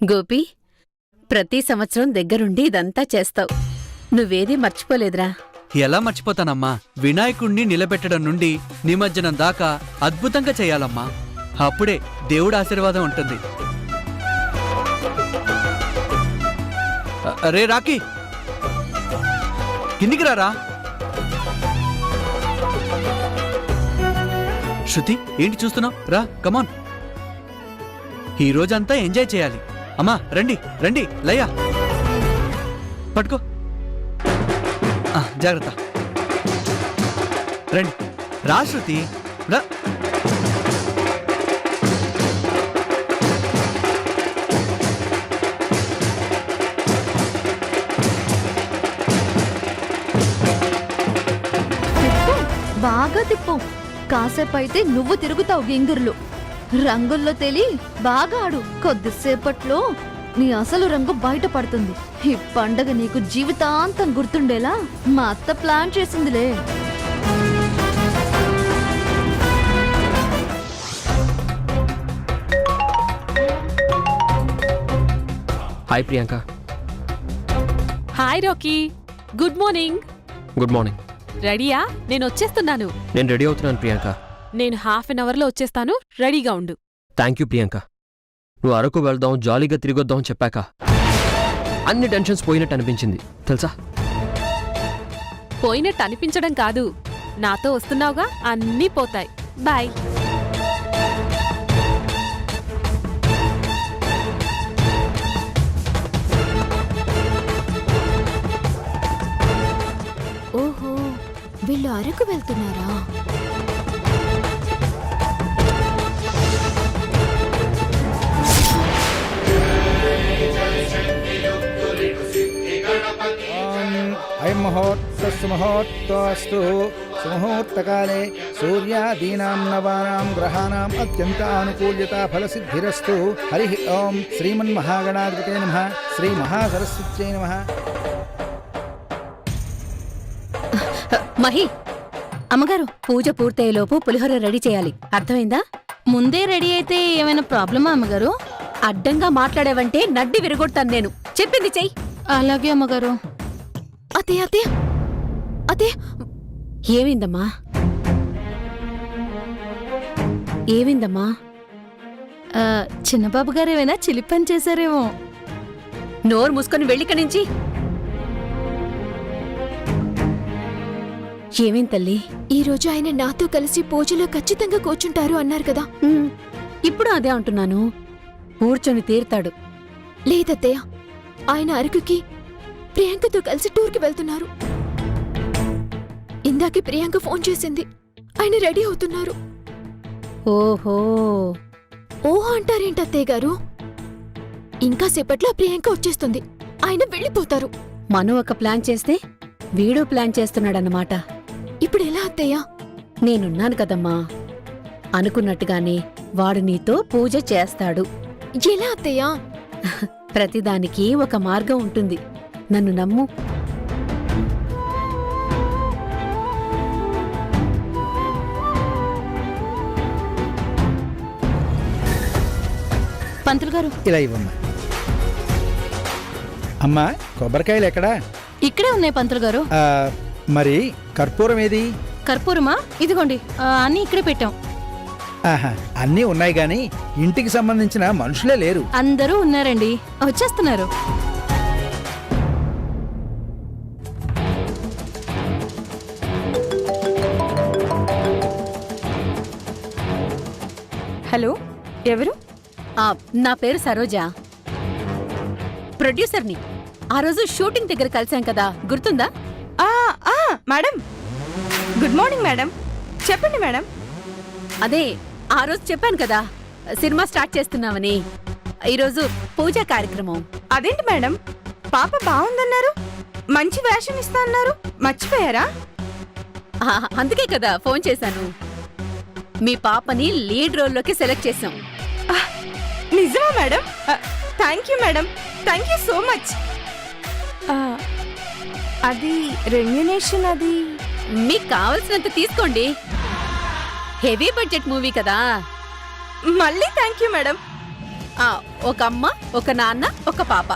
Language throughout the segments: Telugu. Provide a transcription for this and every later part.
గోపి, ప్రతి సంవత్సరం దగ్గరుండి ఇదంతా చేస్తావు. నువ్వేదీ మర్చిపోలేదురా. ఎలా మర్చిపోతానమ్మా? వినాయకుణ్ణి నిలబెట్టడం నుండి నిమజ్జనం దాకా అద్భుతంగా చేయాలమ్మా. అప్పుడే దేవుడి ఆశీర్వాదం ఉంటుంది. రే రాకీ, కిందికి రారా. శృతి, ఏంటి చూస్తున్నావు? రా, కమాన్. ఈ రోజంతా ఎంజాయ్ చేయాలి. అమ్మా రండి రండి, లయ్యా పట్టుకో. జాగ్రత్త. రండి రా శృతి, రా. బాగా తిప్పు. కాసేపైతే నువ్వు తిరుగుతావు గింగిర్లు. రంగుల్లో తెలి బాగా ఆడు. కొద్దిసేపట్లో నీ అసలు రంగు బయటపడుతుంది. ఈ పండగ నీకు జీవితాంతం గుర్తుండేలా మా అత్త ప్లాన్ చేసిందిలే. Hi Priyanka. Hi Rocky, good morning. Good morning. రెడీయా? నేను వచ్చేస్తున్నాను. నేను రెడీ అవుతున్నాను ప్రియాంక. నేను హాఫ్ అన్ అవర్లో వచ్చేస్తాను, రెడీగా ఉండు. Thank you Priyanka. నువ్వు అరకు వెళ్దాం, జాలీగా తిరిగొద్దాం చెప్పాక అన్ని టెన్షన్స్ పోయినట్టు అనిపించింది తెలుసా. పోయినట్టు అనిపించడం కాదు, నాతో వస్తున్నావుగా, అన్నీ పోతాయి. బాయ్. ఓహో, వీళ్ళు అరకు వెళ్తున్నారా? అయం మహోత్సవస్తు సుముహూర్తకాలే సూర్యాదీనాం నవానాం గ్రహాణాం అత్యంత ఆనుకూల్యత ఫలసిద్ధిరస్తు. హరి ఓం. శ్రీమన్మహాగణాధిపతే నమః. శ్రీ మహాసరస్వత్యై నమః. మహి, అమ్మగారు, పూజ పూర్తయ్యేలోపు పులిహోర రెడీ చేయాలి. అర్థమైందా? ముందే రెడీ అయితే ఏమైనా ప్రాబ్లమా అమ్మగారు? అడ్డంగా మాట్లాడేవంటే నడ్డి విరగొడతాను నేను. చెప్పింది చెయ్యి. అలాగే అమ్మగారు. అతే అతే అతే. ఏమైందమ్మా? ఏమైందమ్మా? చిన్నబాబు గారు ఏమైనా చిలిపని చేశారేమో. నోరు మూసుకొని వెళ్ళిక నుంచి. ఏమేం తల్లి? ఈరోజు ఆయన నాతో కలిసి పూజలో ఖచ్చితంగా కూర్చుంటారు అన్నారు కదా. ఇప్పుడు అదే అంటున్నాను. కూర్చొని తీరుతాడు. లేదత్తయ్య, ఆయన అరకుకి ప్రియాంకతో కలిసి టూర్కి వెళ్తున్నారు. ఇందాకే ప్రియాంక ఫోన్ చేసింది. ఆయన రెడీ అవుతున్నారు. ఓహో. ఓహో అంటారేంటి అత్తయ్య గారు? ఇంకా సేపట్లో ప్రియాంక వచ్చేస్తుంది. ఆయన వెళ్ళిపోతారు. మనం ఒక ప్లాన్ చేస్తే వీడో ప్లాన్ చేస్తున్నాడన్నమాట. ఇప్పుడు ఎలా అత్తయ్య? నేనున్నాను కదమ్మా. అనుకున్నట్టుగానే వాడు నీతో పూజ చేస్తాడు. ఎలా అత్తయ్య? ప్రతిదానికి ఒక మార్గం ఉంటుంది. నన్ను నమ్ము. పంతులు గారు, ఇలా ఇవ్వమ్మా. అమ్మా, కొబ్బరికాయలు ఎక్కడా? ఇక్కడే ఉన్నాయి పంతులు గారు. మరి కర్పూరం ఏది? కర్పూరమా? ఇదిగోండి, అన్నీ ఇక్కడే పెట్టాం. ఆహా, అన్నీ ఉన్నాయి గాని ఇంటికి సంబంధించిన మనుషులే లేరు. అందరూ ఉన్నారండి, వచ్చేస్తున్నారు. హలో, ఎవరు? నా పేరు సరోజ, ప్రొడ్యూసర్ని. ఆ రోజు షూటింగ్ దగ్గర కలిసాం కదా, గుర్తుందా? Madam, good morning madam. చెప్పండి మేడం. అదే ఆ రోజు చెప్పాను కదా, సినిమా స్టార్ట్ చేస్తున్నామని. ఈరోజు పూజా కార్యక్రమం. అదేంటి మేడం, పాప బాగుందన్నారు, మంచి వేషం ఇస్తా అన్నారు, మర్చిపోయారా? అందుకే కదా ఫోన్ చేశాను. మీ పాపని లీడ్ రోల్లోకి సెలెక్ట్ చేశాం. నిజమా madam? Thank you madam, thank you so much. అది రెమ్యునేషన్, అది మీకు కావలసినంత తీసుకోండి. హెవీ బడ్జెట్ మూవీ కదా. మళ్ళీ థ్యాంక్ యూ మేడం. ఒక అమ్మ, ఒక నాన్న, ఒక పాప.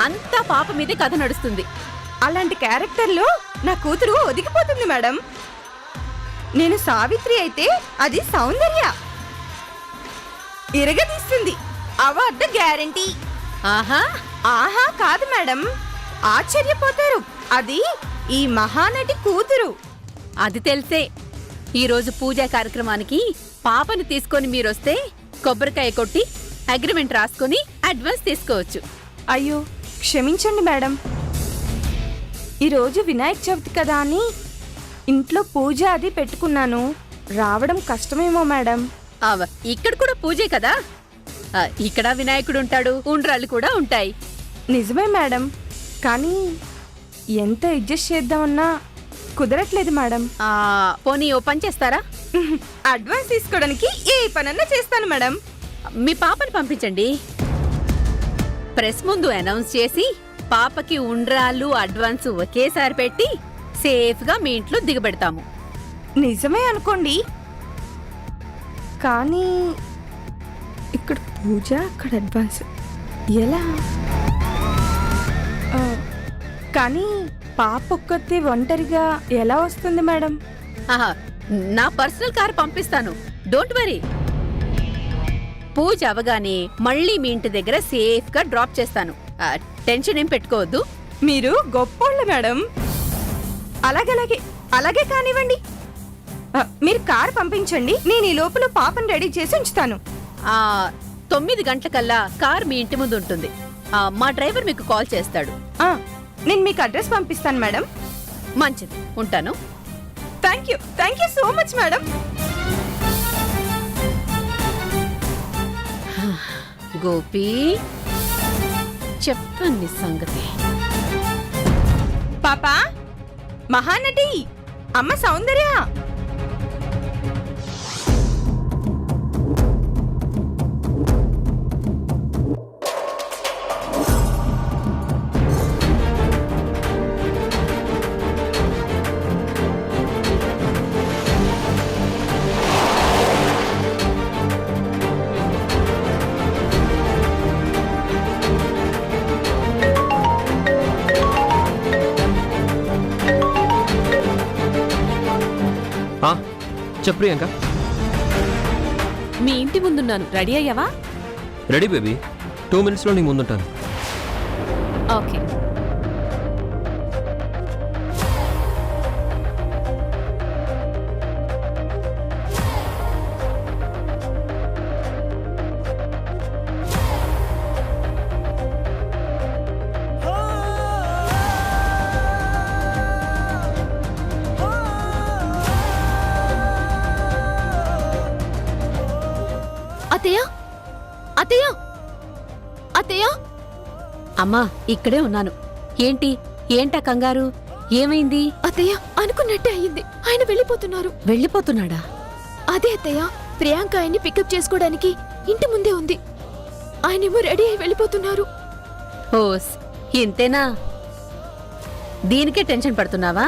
అంతా పాప మీదే కథ నడుస్తుంది. అలాంటి క్యారెక్టర్లో నా కూతురు ఒదిగిపోతుంది మేడం. నేను సావిత్రి అయితే అది సౌందర్య. ఇరగదీస్తుంది. Award guarantee. ఆహా, ఆహా కాదు మేడం, ఆశ్చర్యపోతారు. అది ఈ మహానటి కూతురు. అది తెలిసే ఈరోజు పూజా కార్యక్రమానికి పాపని తీసుకొని మీరొస్తే కొబ్బరికాయ కొట్టి అగ్రిమెంట్ రాసుకొని అడ్వాన్స్ తీసుకోవచ్చు. అయ్యో క్షమించండి మేడం, ఈరోజు వినాయక చవితి కదా అని ఇంట్లో పూజ అది పెట్టుకున్నాను. రావడం కష్టమేమో మేడం. ఇక్కడ కూడా పూజే కదా, ఇక్కడ వినాయకుడు ఉంటాడు, ఉండ్రాళ్ళు కూడా ఉంటాయి. నిజమే మేడం, కానీ ఎంత అడ్జస్ట్ చేద్దామన్నా కుదరట్లేదు మేడం. పోనీ ఓ పని చేస్తారా? అడ్వాన్స్ తీసుకోవడానికి ఏ పనన్నా చేస్తాను మేడం. మీ పాపని పంపించండి. ప్రెస్ ముందు అనౌన్స్ చేసి పాపకి ఉండ్రాళ్ళు అడ్వాన్స్ ఒకేసారి పెట్టి సేఫ్ గా మీ ఇంట్లో దిగబెడతాము. నిజమే అనుకోండి, కానీ ఇక్కడ పూజ, అక్కడ అడ్వాన్స్ ఎలా? కానీ పాప ఒక్కతే ఒంటరిగా ఎలా వస్తుంది మేడం? ఆహా, నా పర్సనల్ కార్ పంపిస్తాను, డోంట్ వరీ. పూజ అవగానే మళ్ళీ మీ ఇంటి దగ్గర సేఫ్ గా డ్రాప్ చేస్తాను. టెన్షన్ ఏం పెట్టుకోవద్దు. మీరు గొప్పోళ్ళు మేడం. అలాగే అలాగే కానివ్వండి. మీరు కార్ పంపించండి, నేను ఈ లోపల పాపను రెడీ చేసి ఉంచుతాను. 9 గంటలకల్లా కార్ మీ ఇంటి ముందు ఉంటుంది. మా డ్రైవర్ మీకు కాల్ చేస్తాడు. నేను మీకు అడ్రస్ పంపిస్తాను మేడం. మంచిది, ఉంటాను. Thank you so much madam. Gopi, చెప్పండి నీ సంగతి. పాపా, మహానటి అమ్మ సౌందర్య. చెప్పు ప్రియాంక. మీ ఇంటి ముందున్నాను, రెడీ అయ్యావా? రెడీ బేబీ, 2 minutesలో నీ ముందుంటాను. ఓకే. అత్తయ్య, అత్తయ్య, అత్తయ్య. అమ్మా, ఇక్కడే ఉన్నాను. ఏంటా కంగారు? ఏమైంది? అత్తయ్య, అనుకున్నట్టే అయ్యింది. ఆయన వెళ్ళిపోతున్నారు. వెళ్ళిపోతున్నాడా? అదే అత్తయ్య, ప్రియాంక ఆయన్ని పికప్ చేసుకోవడానికి ఇంటి ముందే ఉంది. ఆయనేమో రెడీ అయి వెళ్ళిపోతున్నారు. ఓస్, ఇంతేనా? దీనికే టెన్షన్ పడుతున్నావా?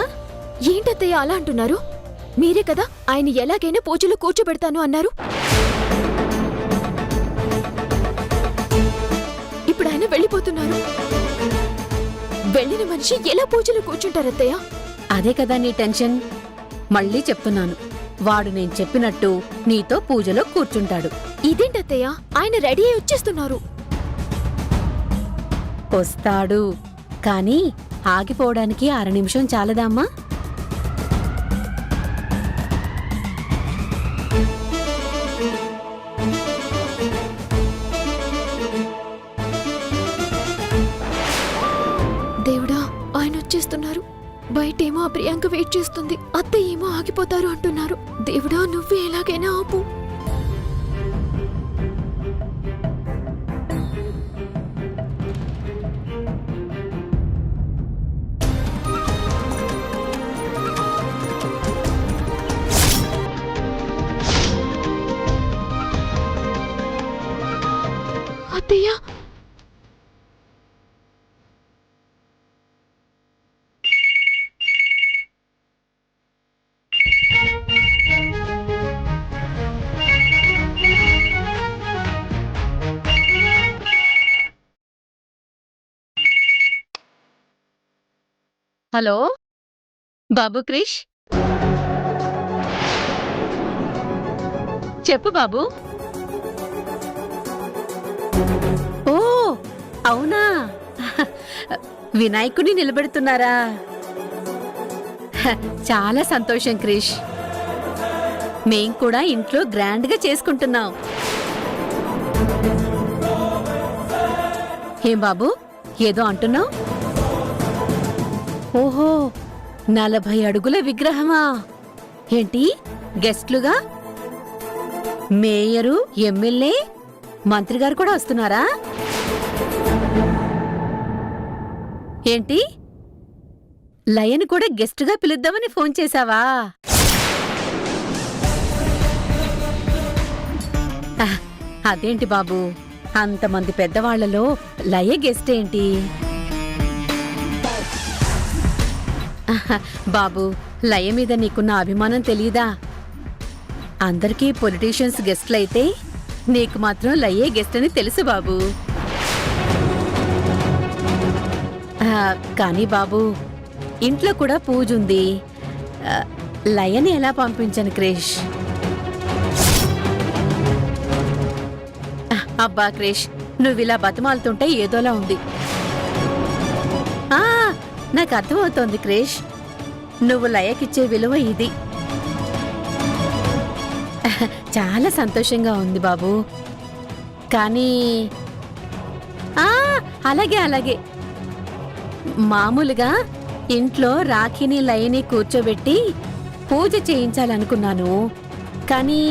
ఏంటత్తయ్య అలా అంటున్నారు? మీరే కదా ఆయన ఎలాగైనా పూజలో కూర్చోబెడతాను అన్నారు. ఇప్పుడు ఆయన వెళ్ళిపోతున్నారు. వెళ్ళిన మనిషి ఎలా పూజలో కూర్చుంటారత్తయ్య? అదే కదా నీ టెన్షన్. మళ్ళీ చెప్తున్నాను, వాడు నేను చెప్పినట్టు నీతో పూజలో కూర్చుంటాడు. ఇదేంటత్తయ్య, ఆయన రెడీ అయి వచ్చేస్తున్నారు. వస్తాడు, కానీ ఆగిపోవడానికి 1/2 నిమిషం చాలదామ్మా? దేవుడా, ఆయన వచ్చేస్తున్నారు. బయటేమో ఆ ప్రియాంక వెయిట్ చేస్తుంది. అత్తయ్య ఏమో ఆగిపోతారు అంటున్నారు. దేవుడా, నువ్వే ఎలాగైనా ఆపు. అత్తయ్య, హలో బాబు క్రిష్, చెప్పు బాబు. ఓ అవునా, వినాయకుని నిలబెడుతున్నారా? చాలా సంతోషం క్రిష్. మేం కూడా ఇంట్లో గ్రాండ్గా చేసుకుంటున్నాం. ఏం బాబు ఏదో అంటున్నావు? ఓహో, 40 అడుగుల విగ్రహమా? ఏంటి గెస్ట్లుగా మేయరు, ఎమ్మెల్యే, మంత్రి గారు కూడా వస్తున్నారా? ఏంటి లయన్ కూడా గెస్ట్గా పిలుద్దామని ఫోన్ చేశావా? అదేంటి బాబు, అంతమంది పెద్దవాళ్లలో లయ గెస్ట్ ఏంటి? బాబు, లయ మీద నీకున్న అభిమానం తెలీదా? అందరికీ పొలిటీషియన్స్ గెస్ట్లయితే నీకు మాత్రం లయే గెస్ట్ అని తెలుసు బాబు. కానీ బాబు, ఇంట్లో కూడా పూజ ఉంది. లయని ఎలా పంపించను క్రిష్? అబ్బా క్రిష్, నువ్విలా బతిమాలుతుంటే ఏదోలా ఉంది. నాకు అర్థమవుతోంది క్రిష్, నువ్వు లయకిచ్చే విలువ ఇది. చాలా సంతోషంగా ఉంది బాబు. కానీ అలాగే అలాగే, మామూలుగా ఇంట్లో రాఖీని లయని కూర్చోబెట్టి పూజ చేయించాలనుకున్నాను. కానీ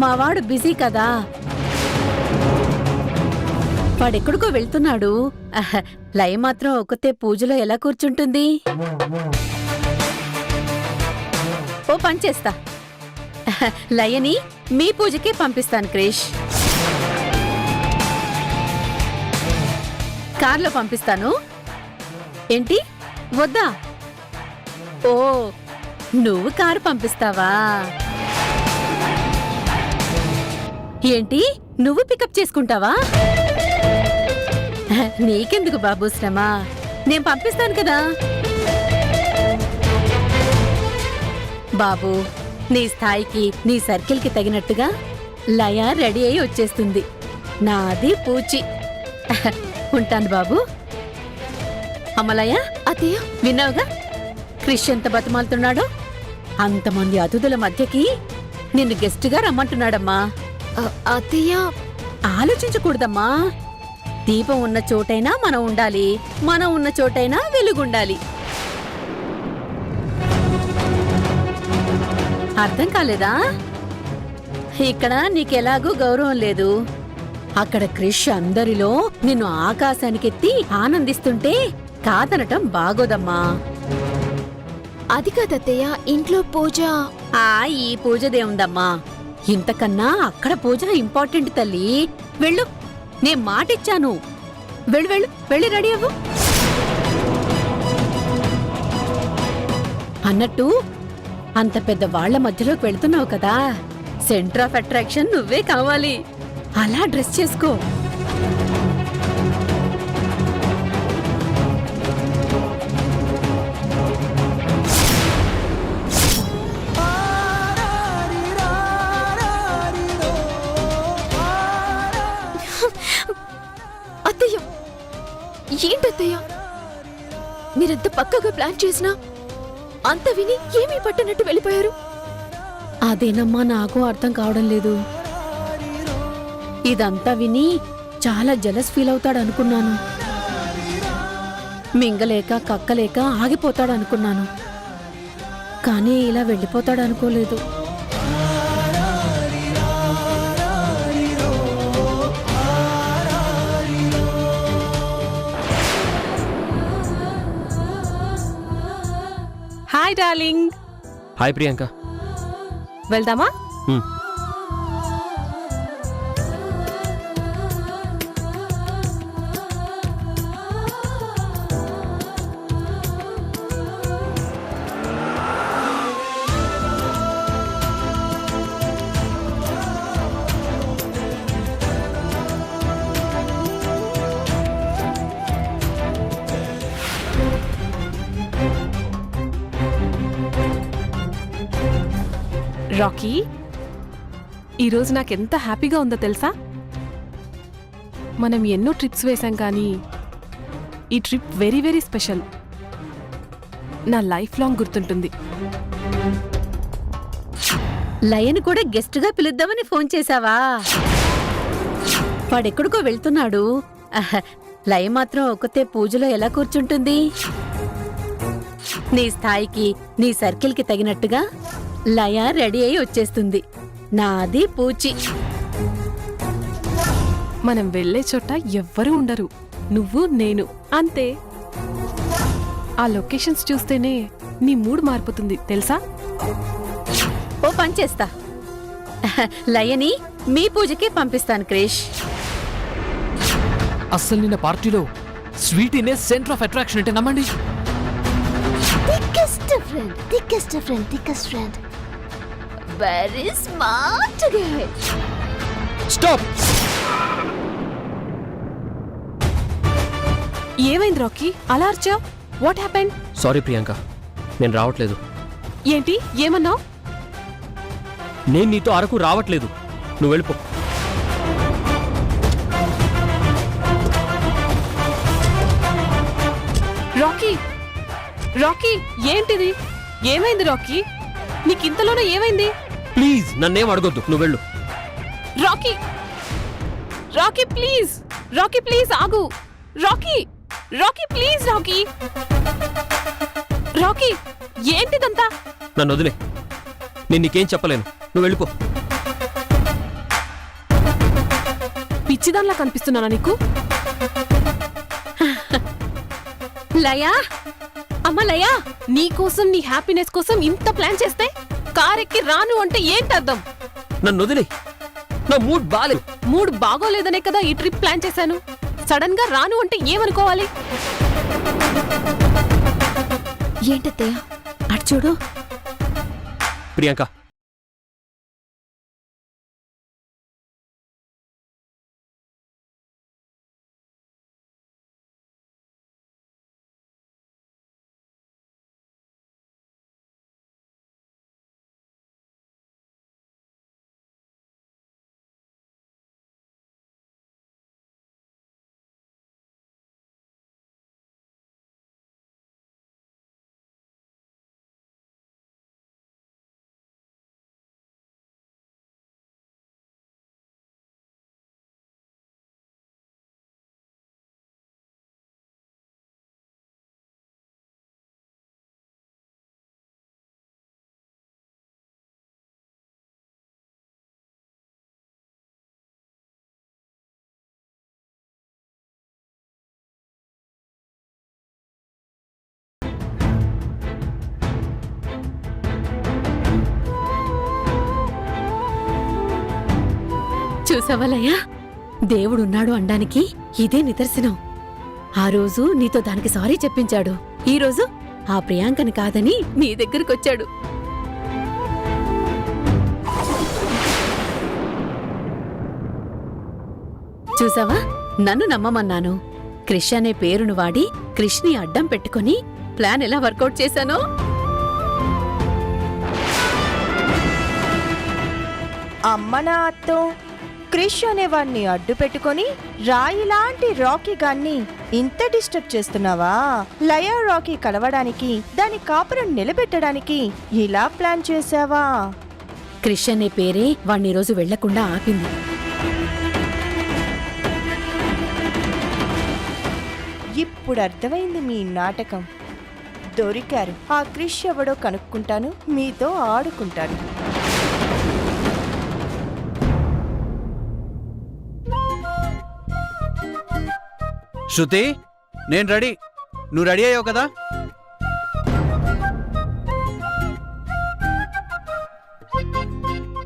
మావాడు బిజీ కదా, వాడెక్కడికో వెళ్తున్నాడు. లయ మాత్రం ఒక్కతే పూజలో ఎలా కూర్చుంటుంది? ఓ పని చేస్తా, లయని మీ పూజకే పంపిస్తాను క్రిష్. కార్లో పంపిస్తాను. ఏంటి వద్దా? ఓ, నువ్వు కారు పంపిస్తావా? ఏంటి నువ్వు పికప్ చేసుకుంటావా? నీకెందుకు బాబు శ్రమ, నేను పంపిస్తాను కదా. బాబు, నీ స్థాయికి, నీ సర్కిల్కి తగినట్టుగా లయ రెడీ అయి వచ్చేస్తుంది. నాది పూచి. ఉంటాను బాబు. అమ్మలయ్య, అత్తయ్య, విన్నావుగా క్రిష్ ఎంత బతిమాలుతున్నాడో? అంతమంది అతిథుల మధ్యకి నిన్ను గెస్ట్గా రమ్మంటున్నాడమ్మా. అత్తయ్య, ఆలోచించకూడదమ్మా. దీపం ఉన్న చోటైనా మనం ఉండాలి, మనం ఉన్న చోటైనా వెలుగుండాలి. అర్థం కాలేదా? ఇక్కడ నీకెలాగూ గౌరవం లేదు. అక్కడ క్రిష్ అందరిలో నిన్ను ఆకాశానికెత్తి ఆనందిస్తుంటే కాదనటం బాగోదమ్మా. అది కాదత్తయ్య, ఇంట్లో పూజ. ఈ పూజదేముందమ్మా, ఇంతకన్నా అక్కడ పూజ ఇంపార్టెంట్ తల్లి. వెళ్ళు, నే మాటిచ్చాను. వెళ్ళు వెళ్ళు, వెళ్ళి రెడీ అవ్వు. అన్నట్టు అంత పెద్ద వాళ్ల మధ్యలోకి వెళ్తున్నావు కదా, సెంటర్ ఆఫ్ అట్రాక్షన్ నువ్వే కావాలి. అలా డ్రెస్ చేసుకో. అత్తయ్య, ఏంటత్తయ్య, మీరెంత పక్కగా ప్లాన్ చేసినా అంత విని ఏమీ పట్టనట్టు వెళ్ళిపోయారు. అదేనమ్మా నాకు అర్థం కావడం లేదు. ఇదంతా విని చాలా జలస్ ఫీల్ అవుతాడనుకున్నాను. మింగలేక కక్కలేక ఆగిపోతాడనుకున్నాను. కానీ ఇలా వెళ్ళిపోతాడనుకోలేదు. Hi darling. హాయ్ ప్రియాంక. వెళ్దామా? హ్మ్. రాకీ, ఈరోజు నాకెంత హ్యాపీగా ఉందో తెలుసా? మనం ఎన్నో ట్రిప్స్ వేశాం కానీ ఈ ట్రిప్ వెరీ వెరీ స్పెషల్. నా లైఫ్ లాంగ్ గుర్తుంటుంది. లయన్ కూడా గెస్ట్ గా పిలుద్దామని ఫోన్ చేశావా? వాడెక్కడికో వెళ్తున్నాడు. లయ మాత్రం ఒక్కతే పూజలో ఎలా కూర్చుంటుంది? నీ స్థాయికి, నీ సర్కిల్ కి తగినట్టుగా లయ రెడీ అయి వచ్చేస్తుంది. నాది పూచి. మనం వెళ్ళే చోట ఎవ్వరూ ఉండరు, నువ్వు నేను అంతే. ఆ లొకేషన్స్ చూస్తేనే నీ మూడ్ మారిపోతుంది తెలుసా? ఓ పని చేస్తా, లయని మీ పూజకే పంపిస్తాను క్రిష్. అస్సలు నిన్న పార్టీలో స్వీటీనే సెంటర్ ఆఫ్ అట్రాక్షన్ అంటే నమ్మండి. thickest friend. Very smart guy. Stop. ఏమైంది రాకీ, అలా అర్చావు? What happened? సారీ ప్రియాంక, నేను రావట్లేదు. ఏంటి ఏమన్నావు? నేను నీతో అరకు రావట్లేదు, నువ్వు వెళ్ళిపో. రాకీ, రాకీ ఏంటిది? ఏమైంది రాకీ? నీకింతలోనే ఏమైంది? ప్లీజ్ నన్నేం అడగొద్దు, నువ్వు వెళ్ళు. Rocky, Rocky please, Rocky please ఆగు. Rocky, Rocky please, Rocky, Rocky ఏంటిదంతా? నన్ను వదిలే, నేను నీకేం చెప్పలేను, నువ్వు వెళ్ళిపో. పిచ్చిదాన్లా కనిపిస్తున్నానా నీకు? లయా, అమ్మ లయా, నీకోసం, నీ హ్యాపీనెస్ కోసం ఇంత ప్లాన్ చేస్తే కారెక్కి రాను అంటే ఏంటి అర్థం? నన్ను వదిలే, నా మూడ్ బాలేదు. మూడ్ బాగోలేదనే కదా ఈ ట్రిప్ ప్లాన్ చేశాను. సడన్ గా రాను అంటే ఏమనుకోవాలి? ఏంటత్తయ్య? అటు చూడు. ప్రియాంక, చూసావా లయా, దేవుడున్నాడు అనడానికి ఇదే నిదర్శనం. ఆ రోజు నీతో దానికి సారీ చెప్పించాడు, ఈ రోజు ఆ ప్రియాంకని కాదని నీ దగ్గరకొచ్చాడు. చూసావా, నన్ను నమ్మమన్నాను. క్రిష్ అనే పేరును వాడి క్రిష్ని అడ్డం పెట్టుకుని ప్లాన్ ఎలా వర్కౌట్ చేశానో. అమ్మ నా అత్తో క్రిష్ అనేవాణ్ణి అడ్డు పెట్టుకొని రాయిలాంటి రాకీ గాన్ని ఇంత డిస్టర్బ్ చేస్తున్నావా? లయా రాకీ కలవడానికి, దాని కాపురం నిలబెట్టడానికి ఇలా ప్లాన్ చేశావా? క్రిష్ అనే పేరే వాణ్ణి రోజు వెళ్లకుండా ఆపింది. ఇప్పుడు అర్థమైంది మీ నాటకం. దొరికారు. ఆ క్రిష్ ఎవడో కనుక్కుంటాను, మీతో ఆడుకుంటాను. శృతి, నేను రెడీ. నువ్వు రెడీ అయ్యావు కదా?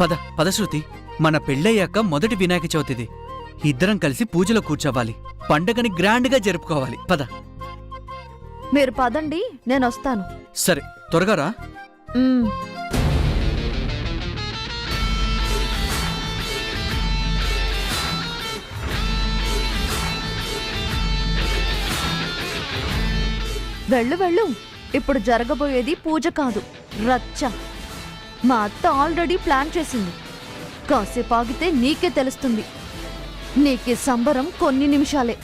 పద పద శృతి, మన పెళ్ళయ్యాక మొదటి వినాయక చవితిది. ఇద్దరం కలిసి పూజలో కూర్చోవాలి, పండగని గ్రాండ్గా జరుపుకోవాలి. పద. మీరు పదండి, నేను వస్తాను. సరే, త్వరగా రా. వెళ్ళు వెళ్ళు. ఇప్పుడు జరగబోయేది పూజ కాదు, రచ్చ. మా అత్త ఆల్రెడీ ప్లాన్ చేసింది. కాసేపు ఆగితే నీకే తెలుస్తుంది. నీకే సంబరం కొన్ని నిమిషాలే.